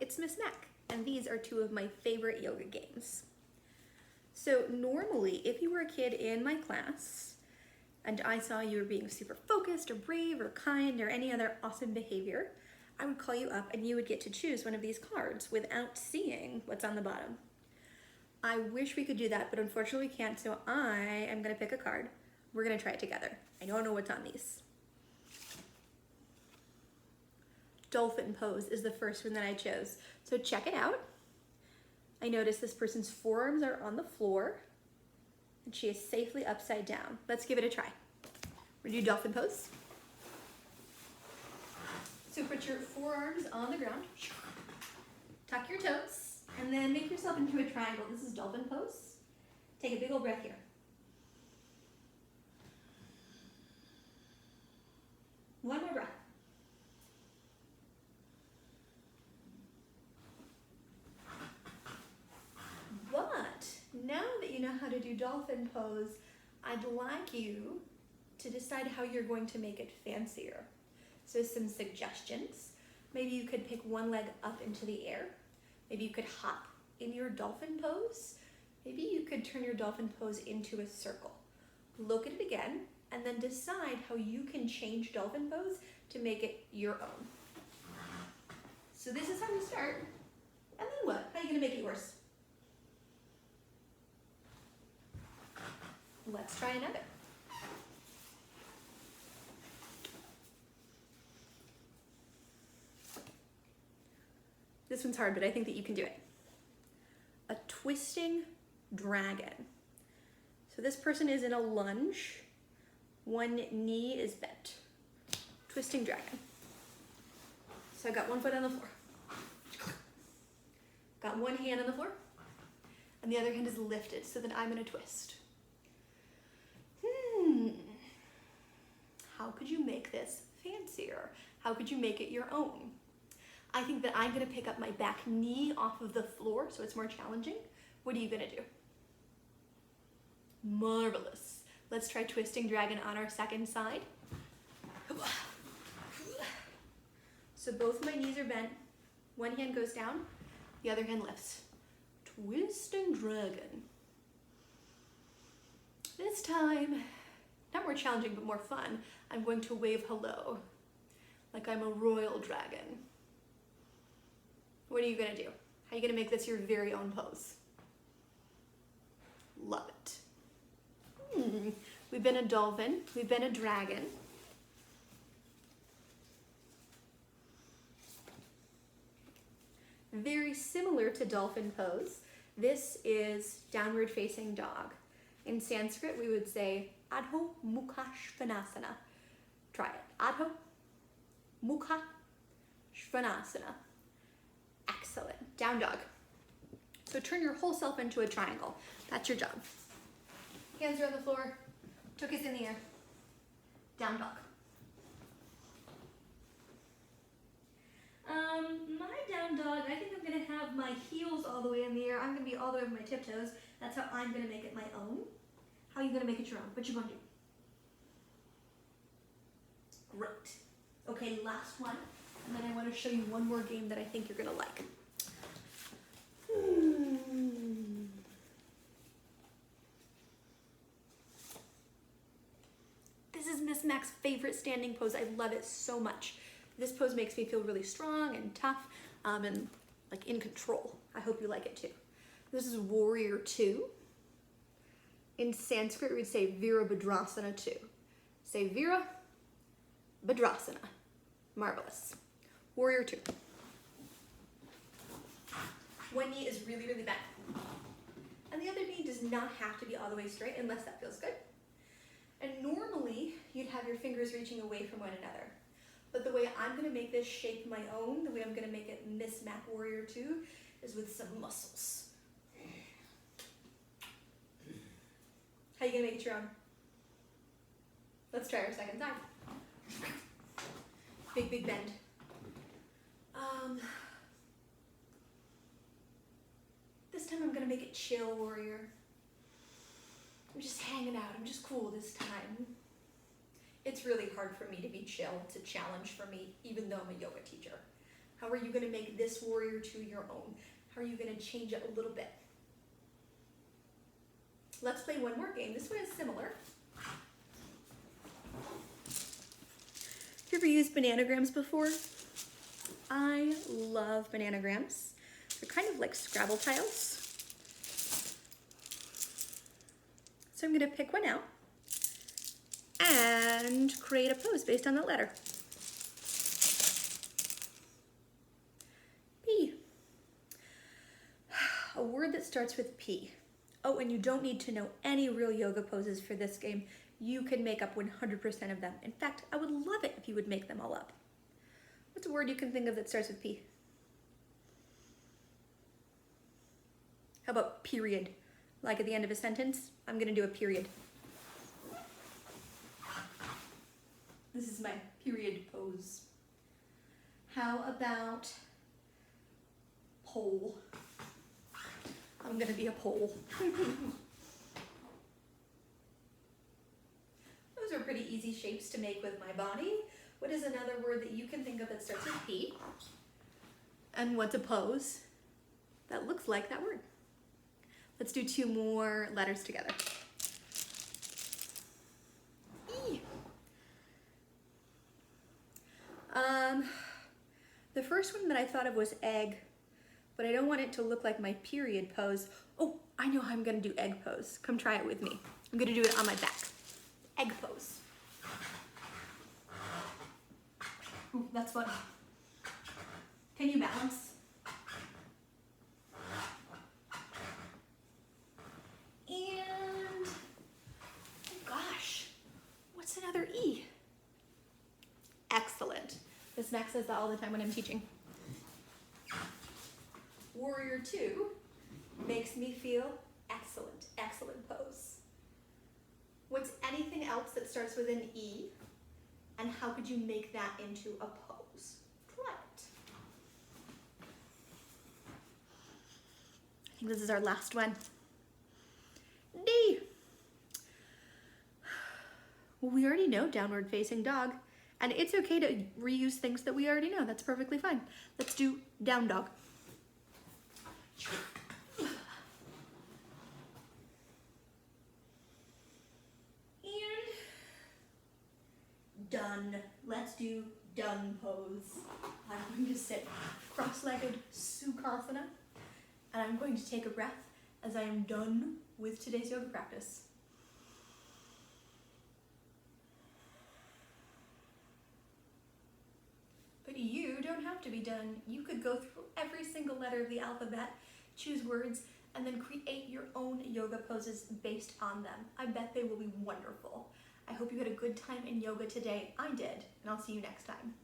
it's Miss Mack, and these are two of my favorite yoga games. So normally, if you were a kid in my class, and I saw you were being super focused or brave or kind or any other awesome behavior, I would call you up and you would get to choose one of these cards without seeing what's on the bottom. I wish we could do that, but unfortunately we can't, so I am gonna pick a card. We're gonna try it together. I don't know what's on these. Dolphin Pose is the first one that I chose. So check it out. I notice this person's forearms are on the floor and she is safely upside down. Let's give it a try. We're gonna do Dolphin Pose. So put your forearms on the ground, tuck your toes, and then make yourself into a triangle. This is Dolphin Pose. Take a big old breath here. One more breath. But now that you know how to do Dolphin Pose, I'd like you to decide how you're going to make it fancier. So some suggestions. Maybe you could pick one leg up into the air. Maybe you could hop in your Dolphin Pose. Maybe you could turn your Dolphin Pose into a circle. Look at it again and then decide how you can change Dolphin Pose to make it your own. So this is how you start. And then what? How are you gonna make it yours? Let's try another. This one's hard, but I think that you can do it. A twisting dragon. So this person is in a lunge. One knee is bent. Twisting dragon. So I got one foot on the floor. Got one hand on the floor. And the other hand is lifted, so then I'm gonna twist. How could you make this fancier? How could you make it your own? I think that I'm gonna pick up my back knee off of the floor so it's more challenging. What are you gonna do? Marvelous. Let's try twisting dragon on our second side. So both my knees are bent. One hand goes down, the other hand lifts. Twisting dragon. This time, not more challenging, but more fun, I'm going to wave hello, like I'm a royal dragon. What are you gonna do? How are you gonna make this your very own pose? Love it. We've been a dolphin, we've been a dragon. Very similar to Dolphin Pose, this is downward facing dog. In Sanskrit, we would say Adho Mukha Svanasana. Try it. Adho Mukha Svanasana. Excellent. Down dog. So turn your whole self into a triangle. That's your job. Hands are on the floor. Tukas in the air. Down dog. My down dog, I think I'm gonna have my heels all the way in the air. I'm gonna be all the way over my tiptoes. That's how I'm gonna make it my own. How are you gonna make it your own? What you gonna do? Great. Okay, last one. And then I wanna show you one more game that I think you're gonna like. This is Miss Mack's favorite standing pose. I love it so much. This pose makes me feel really strong and tough and like in control. I hope you like it too. This is Warrior 2. In Sanskrit, we'd say Virabhadrasana 2. Say Virabhadrasana. Marvelous. Warrior 2. One knee is really, really bent. And the other knee does not have to be all the way straight unless that feels good. And normally, you'd have your fingers reaching away from one another. But the way I'm gonna make this shape my own, the way I'm gonna make it Miss Mack Warrior 2, is with some muscles. How are you gonna make it your own? Let's try our second side. Big, big bend. This time I'm gonna make it chill warrior. I'm just hanging out, I'm just cool this time. It's really hard for me to be chill. It's a challenge for me, even though I'm a yoga teacher. How are you going to make this warrior two your own? How are you going to change it a little bit? Let's play one more game. This one is similar. Have you ever used Bananagrams before? I love Bananagrams. They're kind of like Scrabble tiles. So I'm going to pick one out and create a pose based on that letter. P. A word that starts with P. Oh, and you don't need to know any real yoga poses for this game. You can make up 100% of them. In fact, I would love it if you would make them all up. What's a word you can think of that starts with P? How about period? Like at the end of a sentence, I'm gonna do a period. This is my period pose. How about pole? I'm gonna be a pole. Those are pretty easy shapes to make with my body. What is another word that you can think of that starts with P? And what's a pose that looks like that word? Let's do two more letters together. E. The first one that I thought of was egg, but I don't want it to look like my period pose. Oh, I know how I'm gonna do egg pose. Come try it with me. I'm gonna do it on my back. Egg pose. Ooh, that's fun. Can you balance? And, oh gosh, what's another E? Excellent. Miss Mack says that all the time when I'm teaching. Warrior 2 makes me feel excellent, excellent pose. What's anything else that starts with an E, and how could you make that into a pose? Try it. I think this is our last one. D. Well, we already know downward facing dog, and it's okay to reuse things that we already know. That's perfectly fine. Let's do down dog. And done. Let's do done pose. I'm going to sit cross-legged Sukhasana, and I'm going to take a breath as I am done with today's yoga practice. But you don't have to be done. You could go through every single letter of the alphabet, choose words, and then create your own yoga poses based on them. I bet they will be wonderful. I hope you had a good time in yoga today. I did, and I'll see you next time.